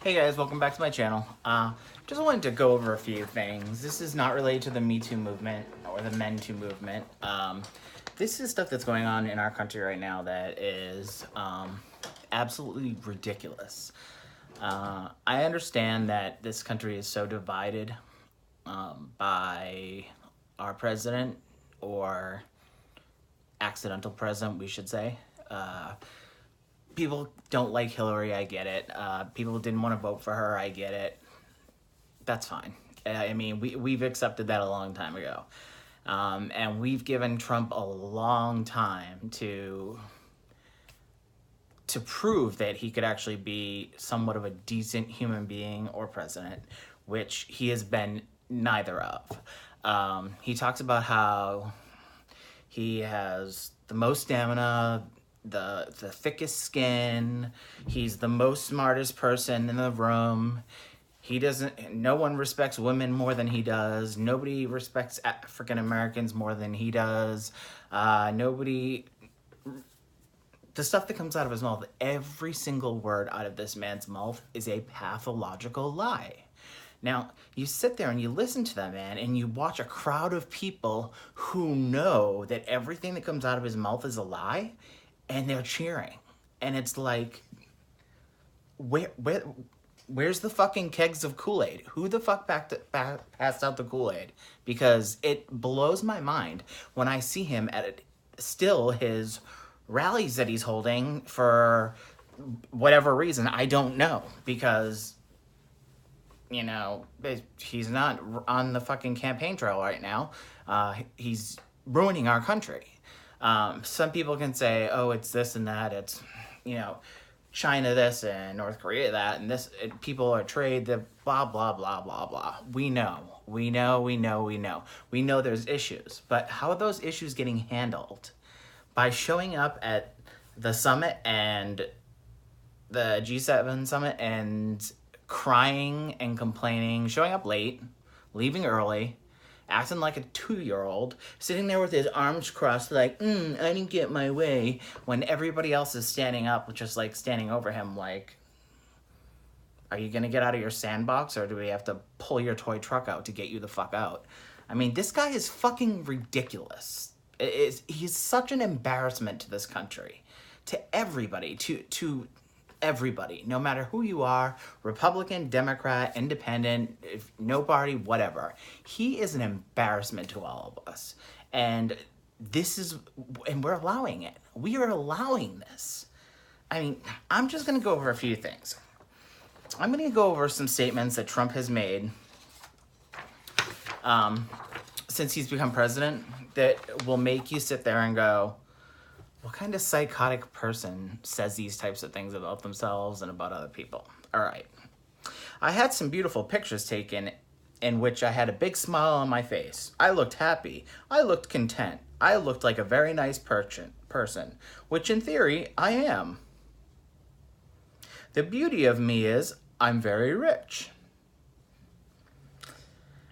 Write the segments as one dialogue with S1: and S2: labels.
S1: Hey guys, welcome back to my channel. Just wanted to go over a few things. This is not related to the Me Too movement or the Men Too movement. This is stuff that's going on in our country right now that is absolutely ridiculous. I understand that this country is so divided by our president, or accidental president, we should say. People don't like Hillary, I get it. People didn't want to vote for her, I get it. That's fine. I mean, we've accepted that a long time ago. And we've given Trump a long time to prove that he could actually be somewhat of a decent human being or president, which he has been neither of. He talks about how he has the most stamina, the thickest skin. He's the most smartest person in the room. No one respects women more than he does. Nobody respects African Americans more than he does. The stuff that comes out of his mouth, every single word out of this man's mouth is a pathological lie. Now, you sit there and you listen to that man and you watch a crowd of people who know that everything that comes out of his mouth is a lie, and they're cheering. And it's like, where's the fucking kegs of Kool-Aid? Who the fuck passed out the Kool-Aid? Because it blows my mind when I see him at still his rallies that he's holding for whatever reason. I don't know, because he's not on the fucking campaign trail right now. He's ruining our country. Some people can say, oh, it's this and that. It's, China this and North Korea that, and this, people are trade, the blah, blah, blah, blah, blah. We know there's issues, but how are those issues getting handled? By showing up at the summit and the G7 summit and crying and complaining, showing up late, leaving early, acting like a 2-year-old, sitting there with his arms crossed like, I didn't get my way, when everybody else is standing up, just like standing over him like, are you gonna get out of your sandbox, or do we have to pull your toy truck out to get you the fuck out? I mean, this guy is fucking ridiculous. He's such an embarrassment to this country, to everybody, to everybody, no matter who you are, Republican, Democrat, Independent, if no party, whatever. He is an embarrassment to all of us. And we're allowing it. We are allowing this. I mean, I'm just going to go over a few things. I'm going to go over some statements that Trump has made since he's become president that will make you sit there and go, what kind of psychotic person says these types of things about themselves and about other people? All right. I had some beautiful pictures taken in which I had a big smile on my face. I looked happy. I looked content. I looked like a very nice person, which in theory I am. The beauty of me is I'm very rich.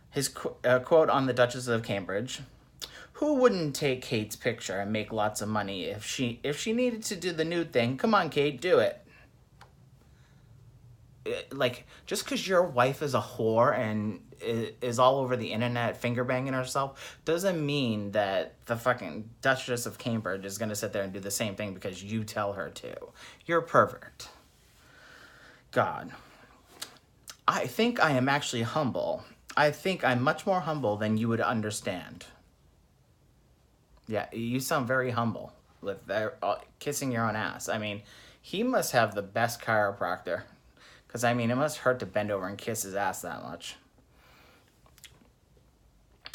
S1: His quote on the Duchess of Cambridge: who wouldn't take Kate's picture and make lots of money if she needed to do the nude thing? Come on, Kate, do it. Like, just because your wife is a whore and is all over the internet finger banging herself doesn't mean that the fucking Duchess of Cambridge is going to sit there and do the same thing because you tell her to. You're a pervert. God. I think I am actually humble. I think I'm much more humble than you would understand. Yeah, you sound very humble with kissing your own ass. I mean, he must have the best chiropractor. Because, I mean, it must hurt to bend over and kiss his ass that much.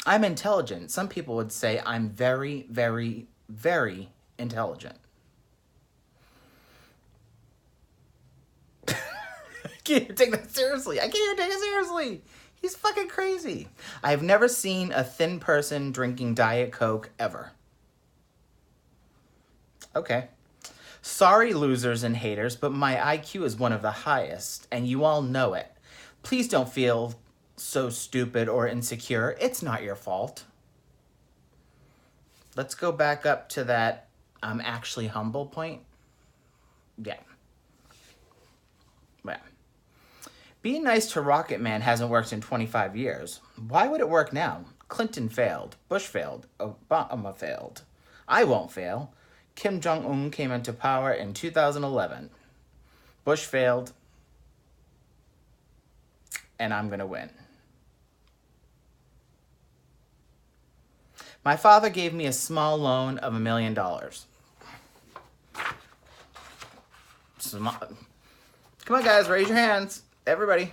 S1: I'm intelligent. Some people would say I'm very, very, very intelligent. I can't take that seriously. I can't take it seriously. He's fucking crazy. I've never seen a thin person drinking Diet Coke ever. Okay. Sorry, losers and haters, but my IQ is one of the highest, and you all know it. Please don't feel so stupid or insecure. It's not your fault. Let's go back up to that I'm actually humble point. Yeah. Being nice to Rocket Man hasn't worked in 25 years. Why would it work now? Clinton failed. Bush failed. Obama failed. I won't fail. Kim Jong-un came into power in 2011. Bush failed. And I'm going to win. My father gave me a small loan of $1 million. Come on, guys, raise your hands. Everybody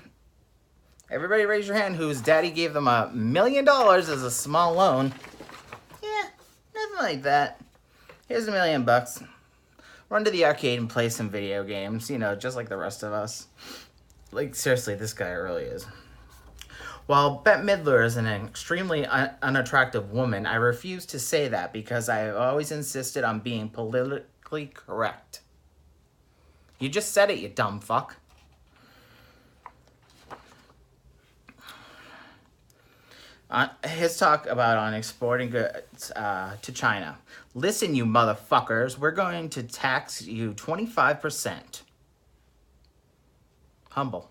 S1: raise your hand whose daddy gave them $1 million as a small loan. Yeah, nothing like that. Here's $1 million. Run to the arcade and play some video games, you know, just like the rest of us. Like, seriously, this guy really is. While Bette Midler is an extremely unattractive woman, I refuse to say that because I have always insisted on being politically correct. You just said it, you dumb fuck. His talk about on exporting goods to China. Listen, you motherfuckers, we're going to tax you 25%. Humble.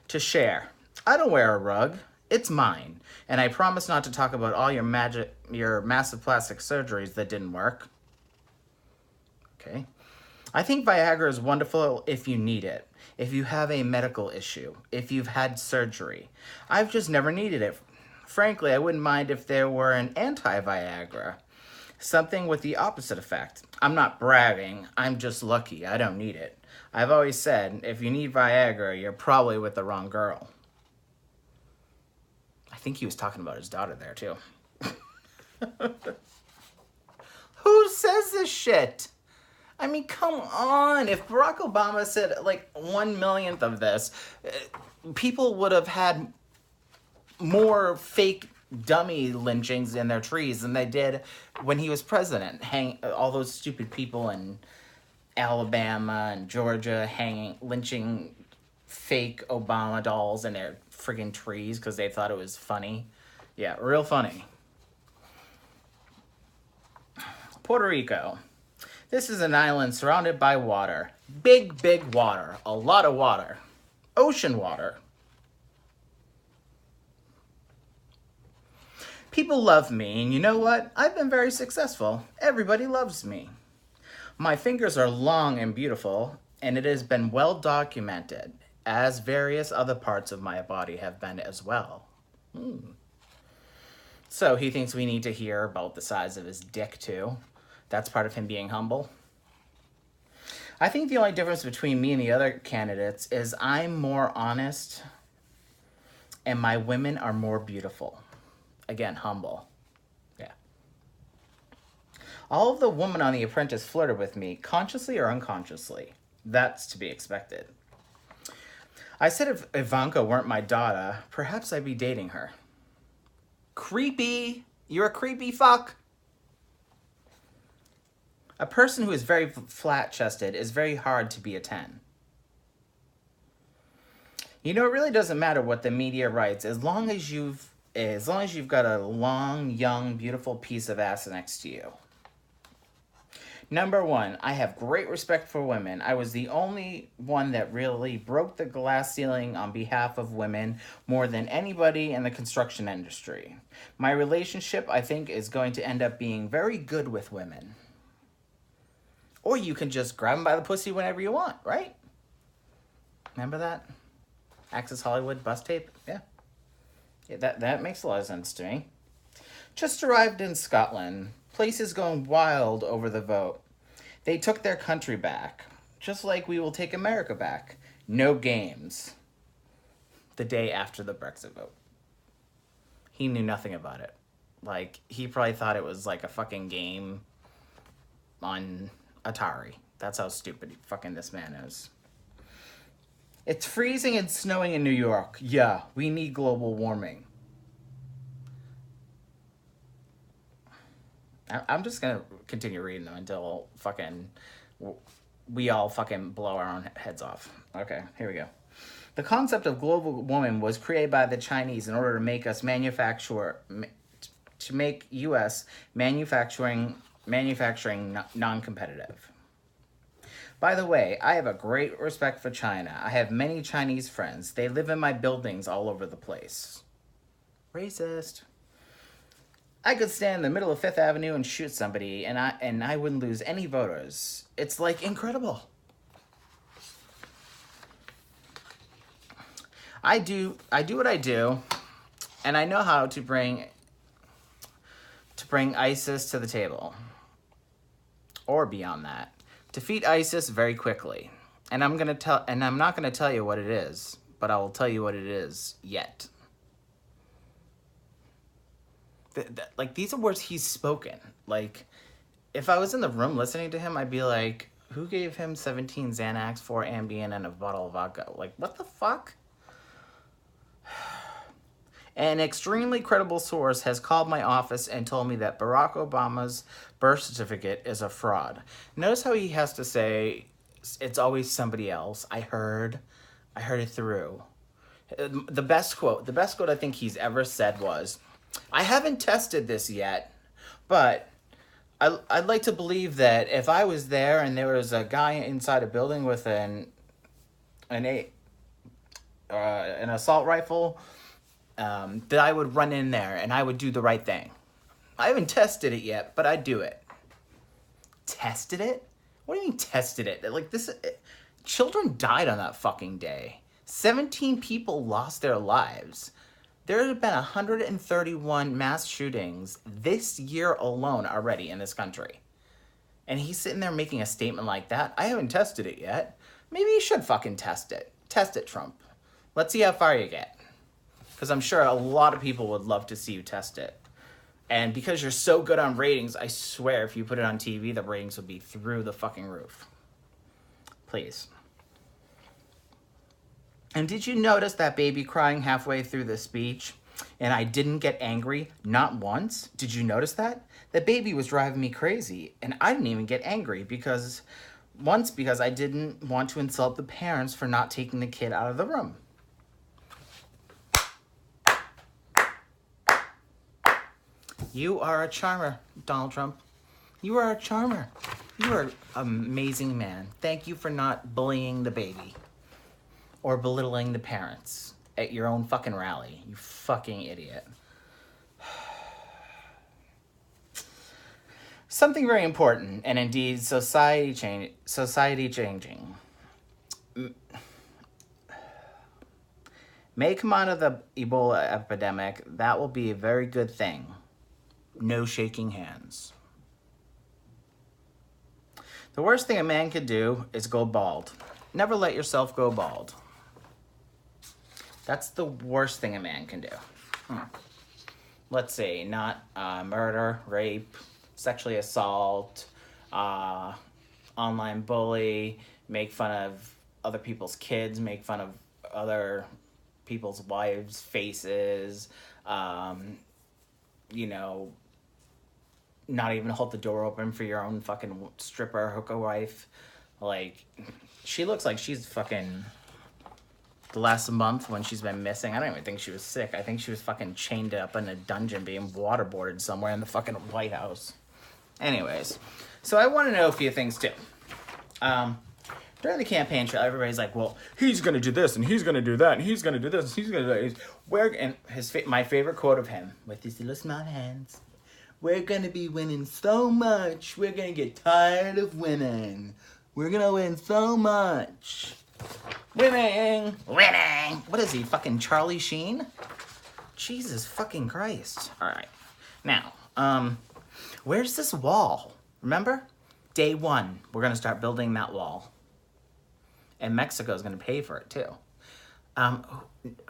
S1: To share. I don't wear a rug. It's mine. And I promise not to talk about all your massive plastic surgeries that didn't work. Okay. I think Viagra is wonderful if you need it. If you have a medical issue. If you've had surgery. I've just never needed it. Frankly, I wouldn't mind if there were an anti-Viagra. Something with the opposite effect. I'm not bragging. I'm just lucky. I don't need it. I've always said, if you need Viagra, you're probably with the wrong girl. I think he was talking about his daughter there, too. Who says this shit? I mean, come on. If Barack Obama said, like, 1/1,000,000th of this, people would have had more fake dummy lynchings in their trees than they did when he was president. All those stupid people in Alabama and Georgia lynching fake Obama dolls in their friggin' trees because they thought it was funny. Yeah, real funny. Puerto Rico. This is an island surrounded by water. Big, big water. A lot of water. Ocean water. People love me, and you know what? I've been very successful. Everybody loves me. My fingers are long and beautiful, and it has been well documented, as various other parts of my body have been as well. So he thinks we need to hear about the size of his dick, too. That's part of him being humble. I think the only difference between me and the other candidates is I'm more honest, and my women are more beautiful. Again, humble. Yeah. All of the women on The Apprentice flirted with me, consciously or unconsciously. That's to be expected. I said if Ivanka weren't my daughter, perhaps I'd be dating her. Creepy. You're a creepy fuck. A person who is very flat-chested is very hard to be a 10. You know, it really doesn't matter what the media writes as long as you've got a long, young, beautiful piece of ass next to you. Number 1, I have great respect for women. I was the only one that really broke the glass ceiling on behalf of women more than anybody in the construction industry. My relationship, I think, is going to end up being very good with women. Or you can just grab them by the pussy whenever you want, right? Remember that? Access Hollywood bus tape? Yeah. That makes a lot of sense to me. Just arrived in Scotland. Place is going wild over the vote. They took their country back. Just like we will take America back. No games. The day after the Brexit vote. He knew nothing about it. Like, he probably thought it was like a fucking game on Atari. That's how stupid fucking this man is. It's freezing and snowing in New York. Yeah, we need global warming. I'm just gonna continue reading them until we all fucking blow our own heads off. Okay, here we go. The concept of global warming was created by the Chinese in order to make us make U.S. manufacturing non-competitive. By the way, I have a great respect for China. I have many Chinese friends. They live in my buildings all over the place. Racist. I could stand in the middle of Fifth Avenue and shoot somebody, and I wouldn't lose any voters. It's like incredible. I do what I do, and I know how to bring ISIS to the table, or beyond that. Defeat ISIS very quickly, and I'm not gonna tell you what it is, but I will tell you what it is yet. Like, these are words he's spoken. Like, if I was in the room listening to him, I'd be like, who gave him 17 Xanax, 4 Ambien, and a bottle of vodka? Like, what the fuck? An extremely credible source has called my office and told me that Barack Obama's birth certificate is a fraud. Notice how he has to say, it's always somebody else. I heard it through. The best quote I think he's ever said was, I haven't tested this yet, but I'd like to believe that if I was there and there was a guy inside a building with an assault rifle, that I would run in there and I would do the right thing. I haven't tested it yet, but I'd do it. Tested it? What do you mean tested it? Like, children died on that fucking day. 17 people lost their lives. There have been 131 mass shootings this year alone already in this country. And he's sitting there making a statement like that. I haven't tested it yet. Maybe you should fucking test it. Test it, Trump. Let's see how far you get. Because I'm sure a lot of people would love to see you test it. And because you're so good on ratings, I swear if you put it on TV, the ratings would be through the fucking roof. Please. And did you notice that baby crying halfway through the speech? And I didn't get angry, not once. Did you notice that? That baby was driving me crazy. And I didn't even get angry because I didn't want to insult the parents for not taking the kid out of the room. You are a charmer, Donald Trump. You are a charmer. You are an amazing man. Thank you for not bullying the baby or belittling the parents at your own fucking rally. You fucking idiot. Something very important, and indeed society changing. May come out of the Ebola epidemic. That will be a very good thing. No shaking hands. The worst thing a man could do is go bald. Never let yourself go bald. That's the worst thing a man can do. Let's see, not murder, rape, sexually assault, online bully, make fun of other people's kids, make fun of other people's wives' faces, not even hold the door open for your own fucking stripper hooker wife. Like, she looks like she's fucking... The last month when she's been missing, I don't even think she was sick. I think she was fucking chained up in a dungeon being waterboarded somewhere in the fucking White House. Anyways, so I want to know a few things too. During the campaign trail, everybody's like, well, he's going to do this, and he's going to do that, and he's going to do this, and he's going to do that. My favorite quote of him, with his little small hands, we're going to be winning so much, we're going to get tired of winning. We're going to win so much. Winning! What is he, fucking Charlie Sheen? Jesus fucking Christ. Alright. Now, where's this wall? Remember? Day one, we're going to start building that wall. And Mexico's going to pay for it, too.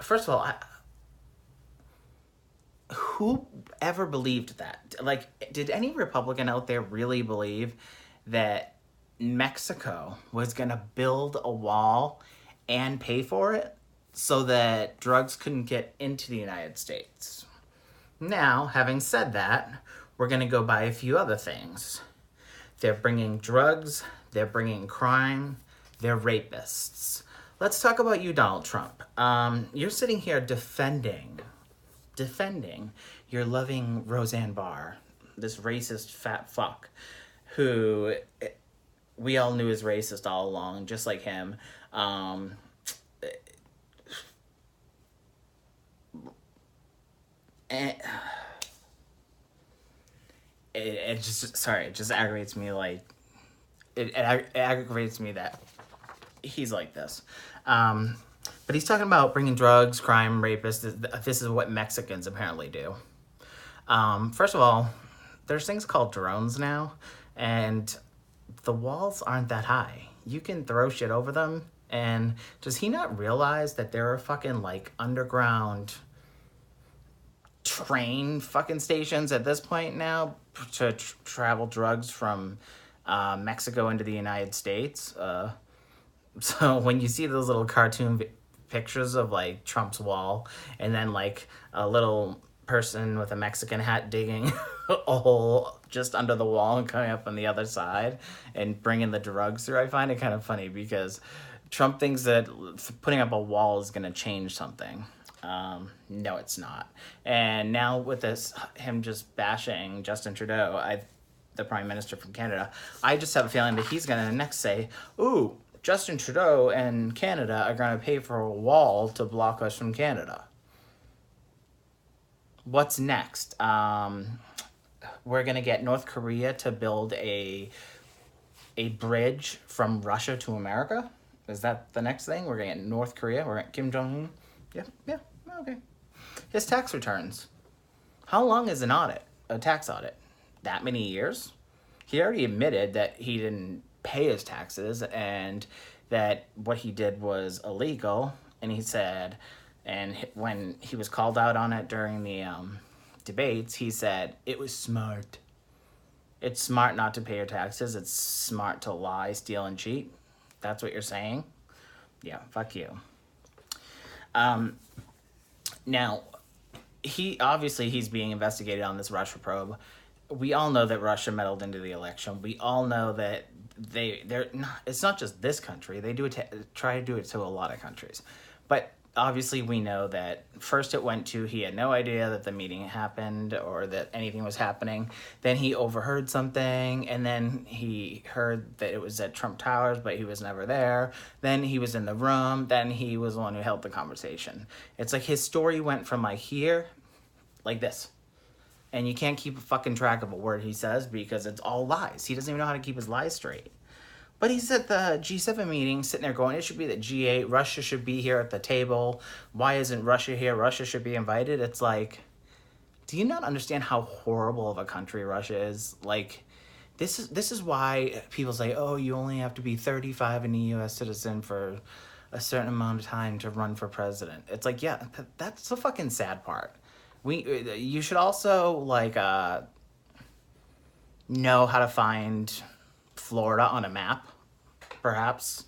S1: First of all, who ever believed that? Like, did any Republican out there really believe that Mexico was going to build a wall and pay for it so that drugs couldn't get into the United States? Now, having said that, we're going to go by a few other things. They're bringing drugs, they're bringing crime, they're rapists. Let's talk about you, Donald Trump. You're sitting here defending your loving Roseanne Barr, this racist fat fuck who we all knew is racist all along, just like him. And it just, sorry, it just aggravates me, like, it aggravates me that he's like this. But he's talking about bringing drugs, crime, rapists. This is what Mexicans apparently do. First of all, there's things called drones now, and the walls aren't that high. You can throw shit over them, and does he not realize that there are fucking, like, underground train fucking stations at this point now to travel drugs from Mexico into the United States? So when you see those little cartoon pictures of, like, Trump's wall, and then, like, a little person with a Mexican hat digging a hole just under the wall and coming up on the other side and bringing the drugs through, I find it kind of funny because Trump thinks that putting up a wall is going to change something. No, it's not. And now with this, him just bashing Justin Trudeau, the Prime Minister from Canada, I just have a feeling that he's going to next say, ooh, Justin Trudeau and Canada are going to pay for a wall to block us from Canada. What's next? We're going to get North Korea to build a bridge from Russia to America. Is that the next thing? We're going to get North Korea. We're going to Kim Jong-un. Yeah, okay. His tax returns. How long is an audit? A tax audit? That many years? He already admitted that he didn't pay his taxes and that what he did was illegal. And he said, and when he was called out on it during the debates, he said, it was smart. It's smart not to pay your taxes. It's smart to lie, steal, and cheat. That's what you're saying? Yeah, fuck you. Now, he's being investigated on this Russia probe. We all know that Russia meddled into the election. We all know that they're not, it's not just this country. They do it try to do it to a lot of countries. But obviously we know that first he had no idea that the meeting happened or that anything was happening. Then he overheard something, and then he heard that it was at Trump Towers, but he was never there. Then he was in the room. Then he was the one who held the conversation. It's like his story went from like here, like this. And you can't keep a fucking track of a word he says because it's all lies. He doesn't even know how to keep his lies straight. But he's at the G7 meeting sitting there going, it should be the G8. Russia should be here at the table. Why isn't Russia here? Russia should be invited. It's like, do you not understand how horrible of a country Russia is? Like, this is why people say, oh, you only have to be 35 and a U.S. citizen for a certain amount of time to run for president. It's like, yeah, that's the fucking sad part. You should also, like, know how to find Florida on a map, perhaps.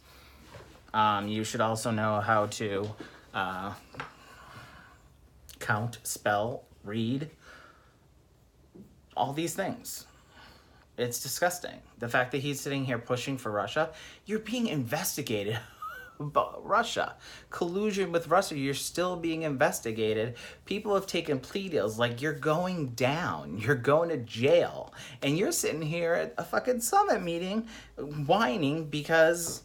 S1: You should also know how to count, spell, read, all these things. It's disgusting. The fact that he's sitting here pushing for Russia, you're being investigated. Russia. Collusion with Russia, you're still being investigated. People have taken plea deals. Like, you're going down. You're going to jail. And you're sitting here at a fucking summit meeting whining because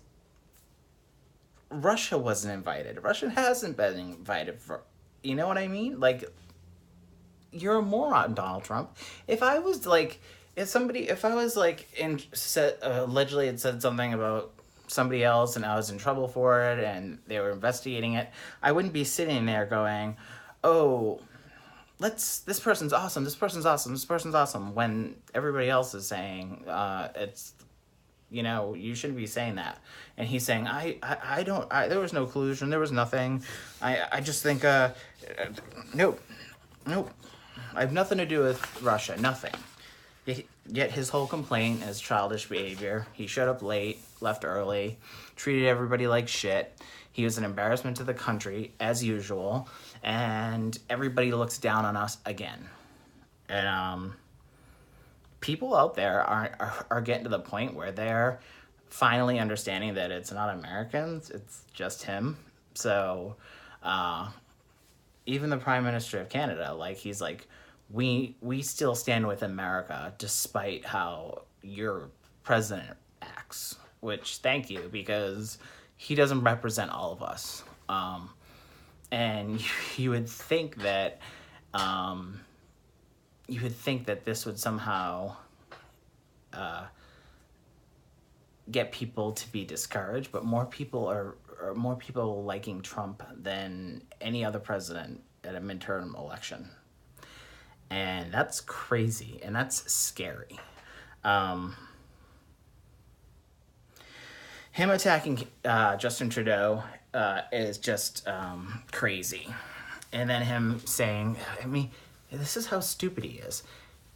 S1: Russia wasn't invited. Russia hasn't been invited for... You know what I mean? Like, you're a moron, Donald Trump. If I was, like... allegedly had said something about somebody else and I was in trouble for it and they were investigating it, I wouldn't be sitting there going, oh, this person's awesome, this person's awesome, when everybody else is saying it's, you shouldn't be saying that. And he's saying, there was no collusion, there was nothing. I just think, nope. I have nothing to do with Russia, nothing. Yet his whole complaint is childish behavior. He showed up late, left early, treated everybody like shit. He was an embarrassment to the country, as usual, and everybody looks down on us again. And people out there are getting to the point where they're finally understanding that it's not Americans, it's just him. So even the Prime Minister of Canada, like, he's like, we still stand with America despite how your president acts. sucks, which thank you, because he doesn't represent all of us. And you would think that this would somehow get people to be discouraged, but more people are liking Trump than any other president at a midterm election. And that's crazy, and that's scary. Him attacking Justin Trudeau is just crazy. And then him saying, I mean, this is how stupid he is.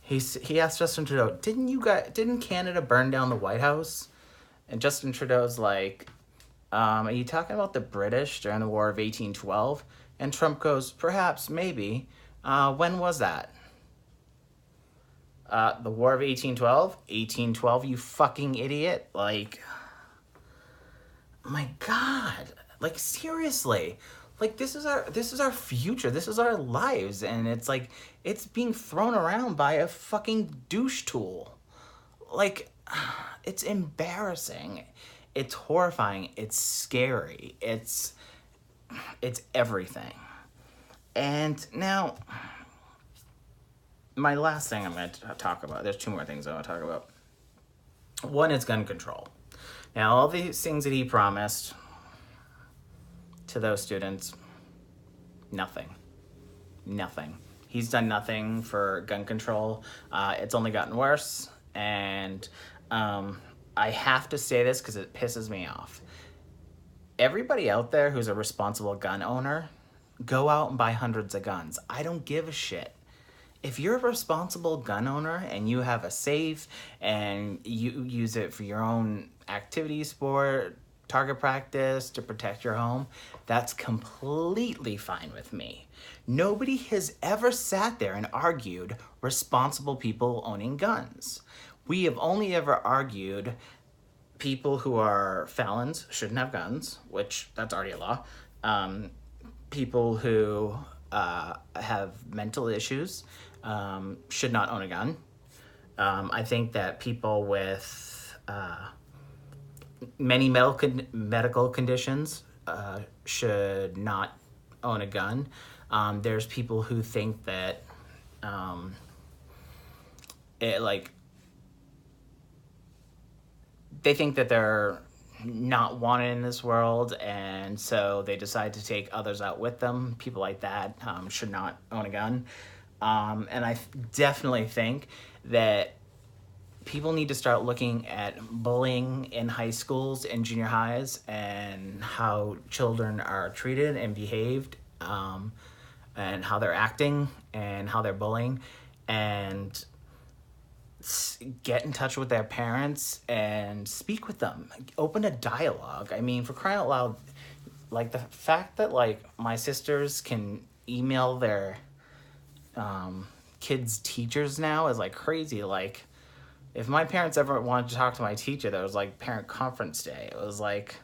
S1: He asked Justin Trudeau, didn't Canada burn down the White House? And Justin Trudeau's like, are you talking about the British during the War of 1812? And Trump goes, perhaps, maybe. When was that? The War of 1812? 1812, you fucking idiot. Like, my God. Like, seriously. Like, this is our future. This is our lives. And it's like, it's being thrown around by a fucking douche tool. Like, it's embarrassing. It's horrifying. It's scary. It's everything. And now, my last thing I'm going to talk about, there's two more things I want to talk about. One is gun control. Now, all these things that he promised to those students, nothing. He's done nothing for gun control. It's only gotten worse. And I have to say this because it pisses me off. Everybody out there who's a responsible gun owner, go out and buy hundreds of guns. I don't give a shit. If you're a responsible gun owner and you have a safe and you use it for your own activity, sport, target practice, to protect your home, that's completely fine with me. Nobody has ever sat there and argued responsible people owning guns. We have only ever argued people who are felons shouldn't have guns, which that's already a law. People who have mental issues should not own a gun. I think that people with many medical conditions should not own a gun. There's people who think that they think that they're not wanted in this world, and so they decide to take others out with them. People like that should not own a gun. And I definitely think that people need to start looking at bullying in high schools and junior highs and how children are treated and behaved, and how they're acting and how they're bullying, and get in touch with their parents and speak with them. Open a dialogue. I mean, for crying out loud, like the fact that like my sisters can email their kids' teachers now is like crazy. Like, if my parents ever wanted to talk to my teacher, there was like parent conference day. It was like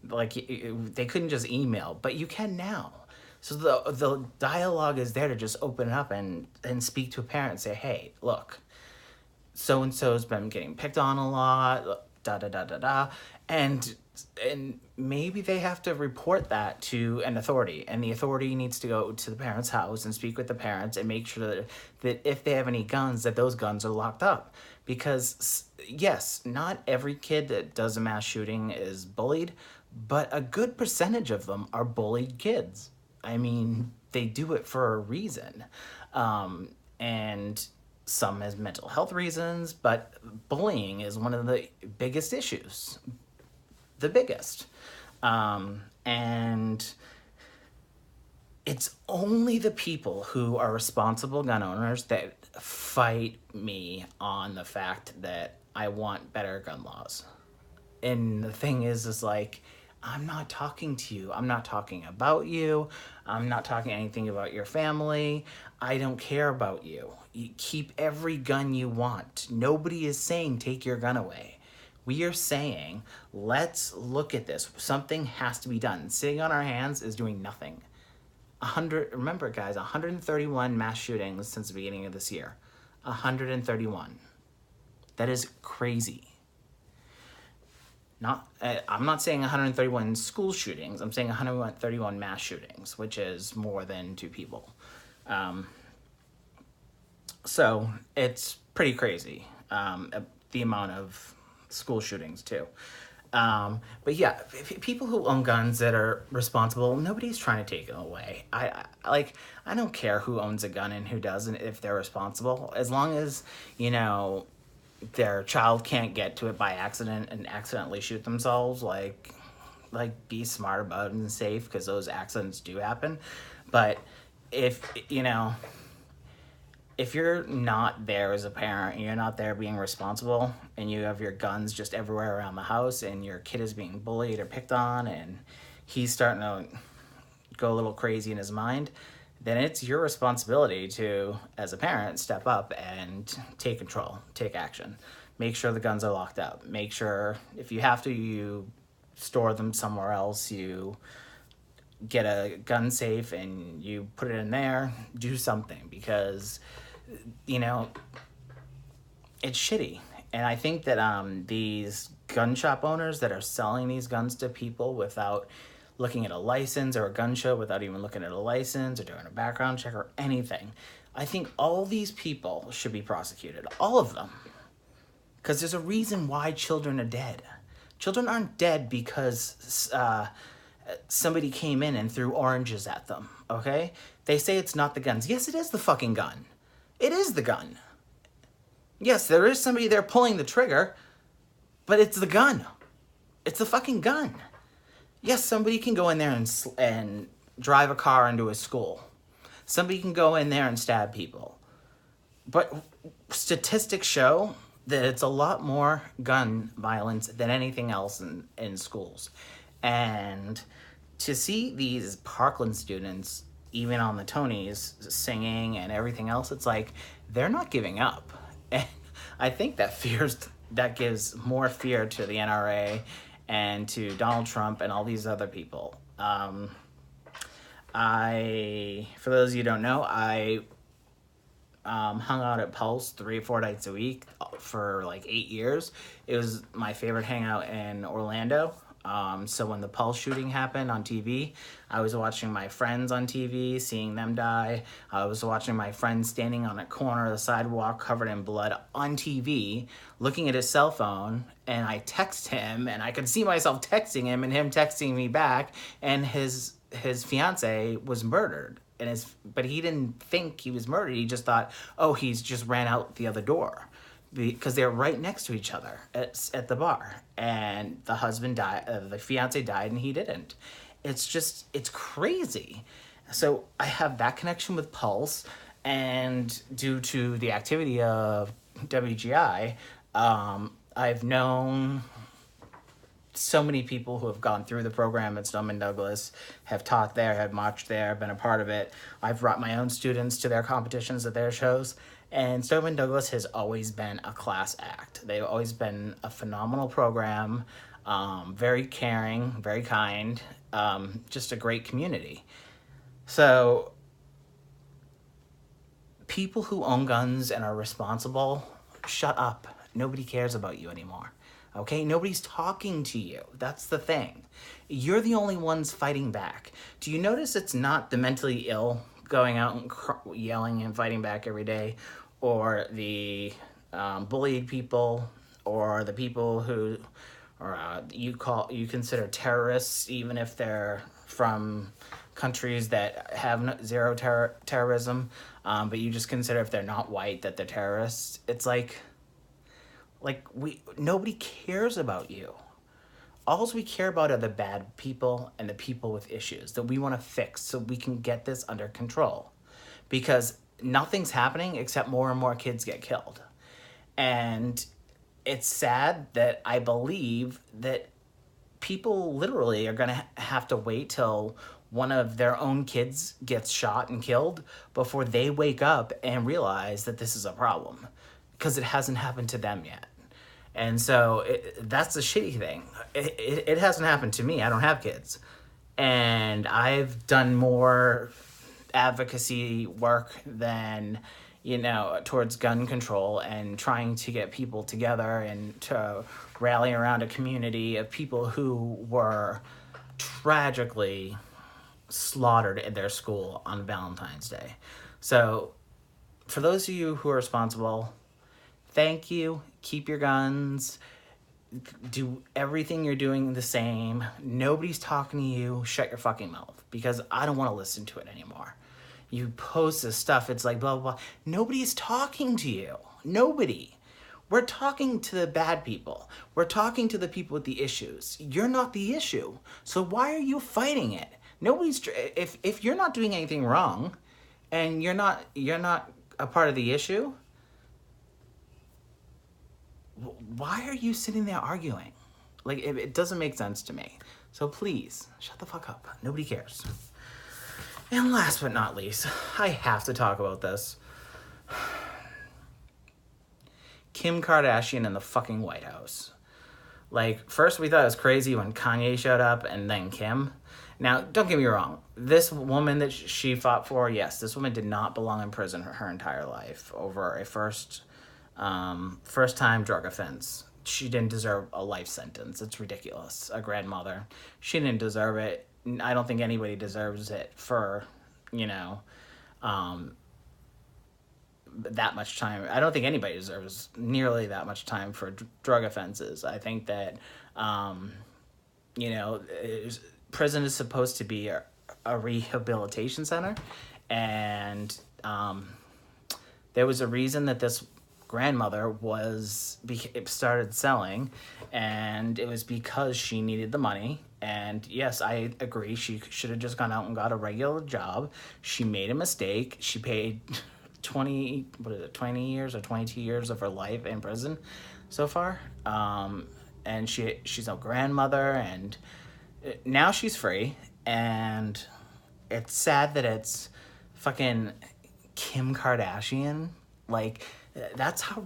S1: they couldn't just email, but you can now. So the dialogue is there to just open it up and speak to a parent and say, hey, look, so-and-so's been getting picked on a lot, da-da-da-da-da, and maybe they have to report that to an authority, and the authority needs to go to the parent's house and speak with the parents and make sure that if they have any guns, that those guns are locked up. Because, yes, not every kid that does a mass shooting is bullied, but a good percentage of them are bullied kids. I mean, they do it for a reason. And some has mental health reasons, but bullying is one of the biggest issues. The biggest. And it's only the people who are responsible gun owners that fight me on the fact that I want better gun laws. And the thing is like, I'm not talking to you. I'm not talking about you. I'm not talking anything about your family. I don't care about you. You keep every gun you want. Nobody is saying take your gun away. We are saying, let's look at this. Something has to be done. Sitting on our hands is doing nothing. Remember, guys, 131 mass shootings since the beginning of this year. 131. That is crazy. I'm not saying 131 school shootings. I'm saying 131 mass shootings, which is more than 2 people. So it's pretty crazy, the amount of school shootings too. But yeah, people who own guns that are responsible, nobody's trying to take them away. I don't care who owns a gun and who doesn't if they're responsible, as long as their child can't get to it by accident and accidentally shoot themselves. Be smart about it and safe, because those accidents do happen. But if if you're not there as a parent and you're not there being responsible, and you have your guns just everywhere around the house, and your kid is being bullied or picked on, and he's starting to go a little crazy in his mind, then it's your responsibility to, as a parent, step up and take control, take action. Make sure the guns are locked up. Make sure, if you have to, you store them somewhere else. You get a gun safe and you put it in there. Do something, because it's shitty. And I think that these gun shop owners that are selling these guns to people without looking at a license, or a gun show without even looking at a license or doing a background check or anything, I think all these people should be prosecuted. All of them. Because there's a reason why children are dead. Children aren't dead because somebody came in and threw oranges at them, okay? They say it's not the guns. Yes, it is the fucking gun. It is the gun. Yes, there is somebody there pulling the trigger, but it's the gun. It's the fucking gun. Yes, somebody can go in there and drive a car into a school. Somebody can go in there and stab people. But statistics show that it's a lot more gun violence than anything else in schools. And to see these Parkland students, even on the Tonys, singing and everything else, it's like they're not giving up. And I think that gives more fear to the NRA and to Donald Trump and all these other people. For those of you who don't know, I hung out at Pulse 3 or 4 nights a week for like 8 years. It was my favorite hangout in Orlando. So when the Pulse shooting happened on TV, I was watching my friends on TV, seeing them die. I was watching my friend standing on a corner of the sidewalk covered in blood on TV, looking at his cell phone, and I text him, and I could see myself texting him and him texting me back, and his fiance was murdered. But he didn't think he was murdered. He just thought, oh, he's just ran out the other door. Because they were right next to each other at the bar, and the husband died, the fiance died, and he didn't. It's crazy. So I have that connection with Pulse, and due to the activity of WGI, I've known so many people who have gone through the program at Stoneman Douglas, have taught there, have marched there, been a part of it. I've brought my own students to their competitions at their shows. And Stoneman Douglas has always been a class act. They've always been a phenomenal program, very caring, very kind, just a great community. So people who own guns and are responsible, shut up. Nobody cares about you anymore. Okay? Nobody's talking to you. That's the thing. You're the only ones fighting back. Do you notice it's not the mentally ill going out and yelling and fighting back every day, or the bullied people, or the people who you consider terrorists, even if they're from countries that have zero terrorism, but you just consider, if they're not white, that they're terrorists. It's like nobody cares about you. All we care about are the bad people and the people with issues that we want to fix so we can get this under control. Because nothing's happening except more and more kids get killed. And it's sad that I believe that people literally are going to have to wait till one of their own kids gets shot and killed before they wake up and realize that this is a problem. Because it hasn't happened to them yet. And so that's the shitty thing. It hasn't happened to me. I don't have kids. And I've done more advocacy work than, towards gun control and trying to get people together and to rally around a community of people who were tragically slaughtered at their school on Valentine's Day. So, for those of you who are responsible, thank you. Keep your guns. Do everything you're doing the same. Nobody's talking to you. Shut your fucking mouth, because I don't want to listen to it anymore. You post this stuff, it's like blah, blah, blah. Nobody's talking to you. Nobody. We're talking to the bad people. We're talking to the people with the issues. You're not the issue. So why are you fighting it? If you're not doing anything wrong and you're not a part of the issue, why are you sitting there arguing? Like, it doesn't make sense to me. So please, shut the fuck up. Nobody cares. And last but not least, I have to talk about this. Kim Kardashian in the fucking White House. Like, first we thought it was crazy when Kanye showed up, and then Kim. Now, don't get me wrong. This woman that she fought for, yes, this woman did not belong in prison her entire life over a first-time drug offense. She didn't deserve a life sentence. It's ridiculous. A grandmother. She didn't deserve it. I don't think anybody deserves it for, that much time. I don't think anybody deserves nearly that much time for drug offenses. I think that, prison is supposed to be a rehabilitation center, and there was a reason that this grandmother started selling, and it was because she needed the money. And yes, I agree, she should have just gone out and got a regular job. She made a mistake. She paid 20 years or 22 years of her life in prison so far. And she's a grandmother, and now she's free. And it's sad that it's fucking Kim Kardashian. Like, that's how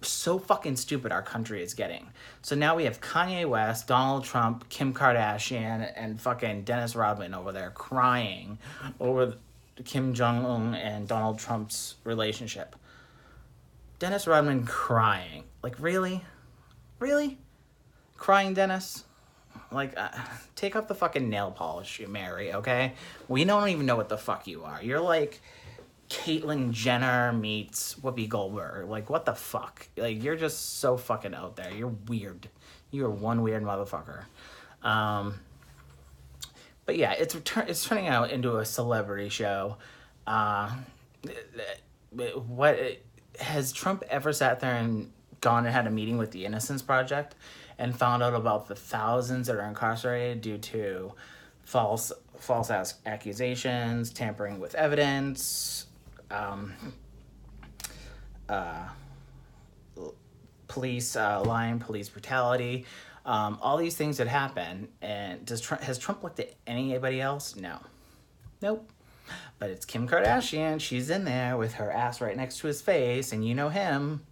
S1: so fucking stupid our country is getting. So now we have Kanye West, Donald Trump, Kim Kardashian, and fucking Dennis Rodman over there crying over Kim Jong-un and Donald Trump's relationship. Dennis Rodman crying. Like, really? Really? Crying, Dennis? Like, take off the fucking nail polish, you Mary, okay? We don't even know what the fuck you are. You're like Caitlyn Jenner meets Whoopi Goldberg. Like, what the fuck? Like, you're just so fucking out there. You're weird. You're one weird motherfucker. But yeah, it's turning out into a celebrity show. Has Trump ever sat there and gone and had a meeting with the Innocence Project and found out about the thousands that are incarcerated due to false accusations, tampering with evidence, police lying, police brutality, all these things that happen? And has Trump looked at anybody else? No. Nope. But it's Kim Kardashian. She's in there with her ass right next to his face, and you know him.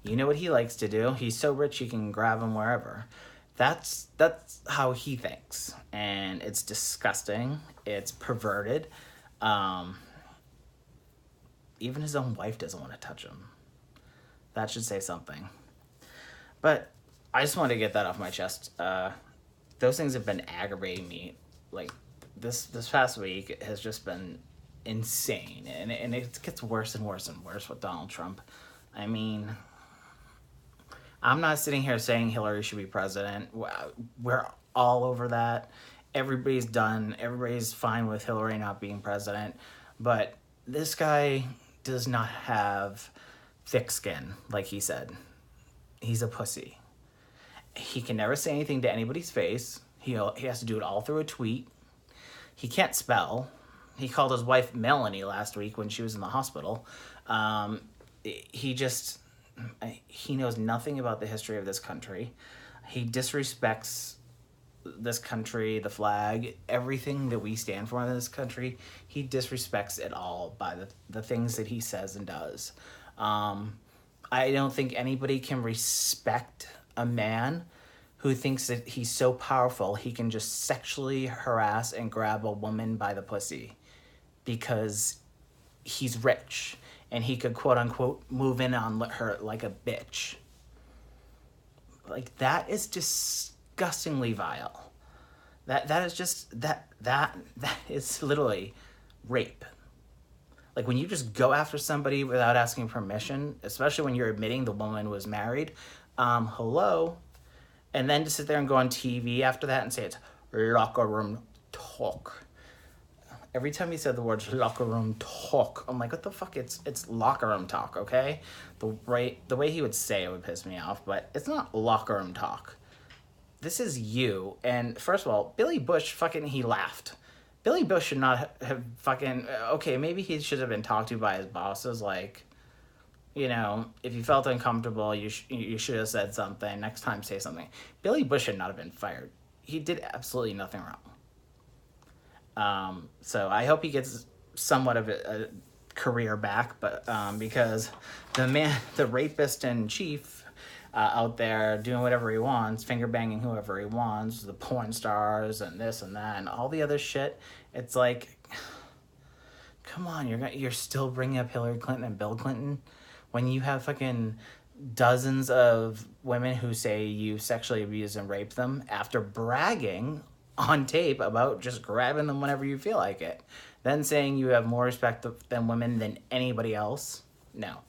S1: You know what he likes to do. He's so rich he can grab him wherever. That's how he thinks, and it's disgusting. It's perverted. Even his own wife doesn't want to touch him. That should say something. But I just wanted to get that off my chest. Those things have been aggravating me. Like, this past week has just been insane, and it gets worse and worse and worse with Donald Trump. I mean, I'm not sitting here saying Hillary should be president. We're all over that. Everybody's done. Everybody's fine with Hillary not being president. But this guy does not have thick skin, like he said. He's a pussy. He can never say anything to anybody's face. He has to do it all through a tweet. He can't spell. He called his wife Melanie last week when she was in the hospital. He knows nothing about the history of this country. He disrespects this country, the flag, everything that we stand for in this country. He disrespects it all by the things that he says and does. I don't think anybody can respect a man who thinks that he's so powerful he can just sexually harass and grab a woman by the pussy because he's rich and he could quote unquote move in on her like a bitch. Like, that is disgustingly vile. That is just that is literally rape. Like, when you just go after somebody without asking permission, especially when you're admitting the woman was married, hello, and then to sit there and go on TV after that and say it's locker room talk. Every time he said the words locker room talk, I'm like, what the fuck? It's locker room talk, okay? The way he would say it would piss me off, but it's not locker room talk. This is you. And first of all, Billy Bush he laughed. Billy Bush should not have fucking, okay, maybe he should have been talked to by his bosses, like, you know, if you felt uncomfortable, you should have said something. Next time, say something. Billy Bush should not have been fired. He did absolutely nothing wrong. So I hope he gets somewhat of a career back, but because the rapist in chief out there doing whatever he wants, finger banging whoever he wants, the porn stars and this and that and all the other shit, it's like, come on, you're still bringing up Hillary Clinton and Bill Clinton when you have fucking dozens of women who say you sexually abused and raped them after bragging on tape about just grabbing them whenever you feel like it. Then saying you have more respect than women than anybody else. No,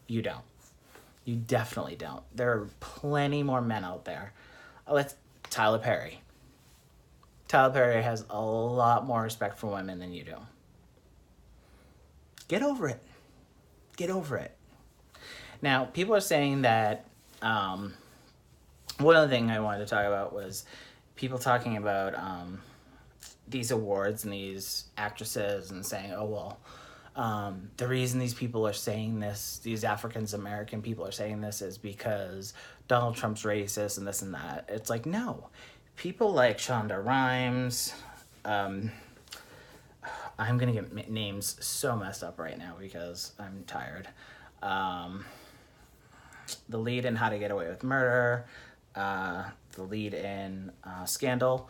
S1: you don't. You definitely don't. There are plenty more men out there. Tyler Perry. Tyler Perry has a lot more respect for women than you do. Get over it. Get over it. Now, people are saying that one other thing I wanted to talk about was people talking about these awards and these actresses and saying, oh, well, the reason these people are saying this, these African-American people are saying this is because Donald Trump's racist and this and that. It's like, no. People like Shonda Rhimes, I'm going to get names so messed up right now because I'm tired. The lead in How to Get Away with Murder, the lead in Scandal,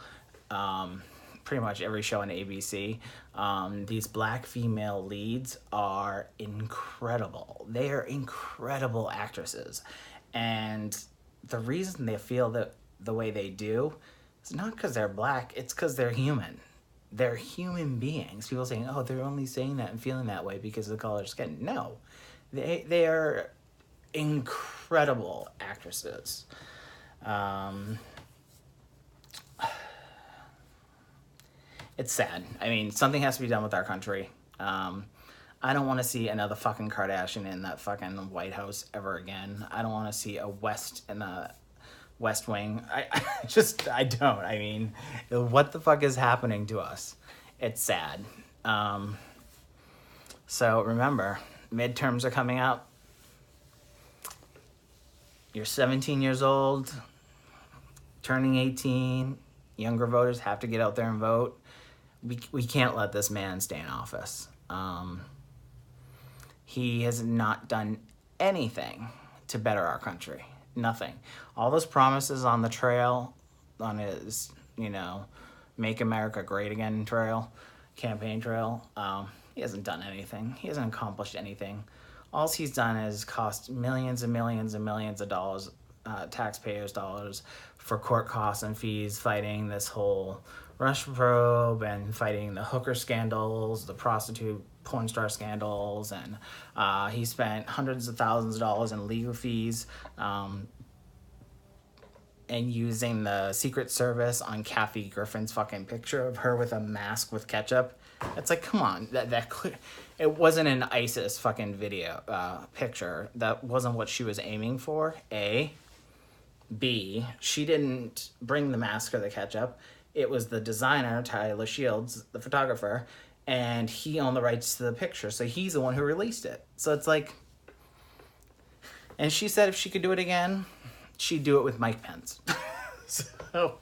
S1: pretty much every show on ABC. These black female leads are incredible. They are incredible actresses. And the reason they feel that the way they do is not because they're black, it's because they're human. They're human beings. People saying, oh, they're only saying that and feeling that way because of the color of skin. No. They are incredible actresses. It's sad. I mean, something has to be done with our country. I don't want to see another fucking Kardashian in that fucking White House ever again. I don't want to see a West in the West Wing. I don't. I mean, what the fuck is happening to us? It's sad. So remember, midterms are coming up. You're 17 years old, turning 18. Younger voters have to get out there and vote. We can't let this man stay in office. He has not done anything to better our country. Nothing. All those promises on the trail, on his, Make America Great Again campaign trail, he hasn't done anything. He hasn't accomplished anything. All he's done is cost millions and millions and millions of dollars, taxpayers' dollars, for court costs and fees, fighting this whole Rush probe and fighting the hooker scandals, the prostitute porn star scandals, and he spent hundreds of thousands of dollars in legal fees and using the Secret Service on Kathy Griffin's fucking picture of her with a mask with ketchup. It's like, come on, it wasn't an ISIS fucking video picture. That wasn't what she was aiming for. A. B. She didn't bring the mask or the ketchup. It was the designer, Tyler Shields, the photographer, and he owned the rights to the picture, so he's the one who released it. So it's like, and she said if she could do it again, she'd do it with Mike Pence. So,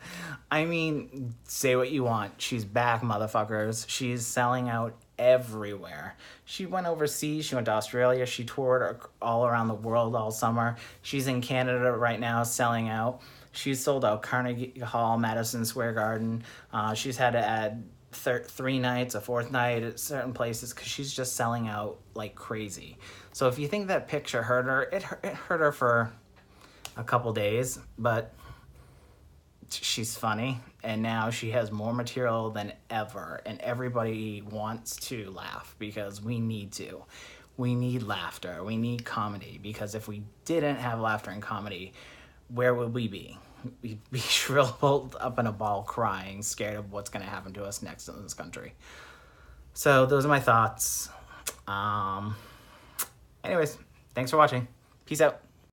S1: I mean, say what you want. She's back, motherfuckers. She's selling out everywhere. She went overseas. She went to Australia. She toured all around the world all summer. She's in Canada right now selling out. She's sold out Carnegie Hall, Madison Square Garden. She's had to add three nights, a fourth night at certain places because she's just selling out like crazy. So if you think that picture hurt her, it hurt her for a couple days, but she's funny, and now she has more material than ever, and everybody wants to laugh because we need to. We need laughter. We need comedy, because if we didn't have laughter and comedy, where would we be? We'd be shriveled up in a ball crying, scared of what's going to happen to us next in this country. So those are my thoughts. Anyways, thanks for watching. Peace out.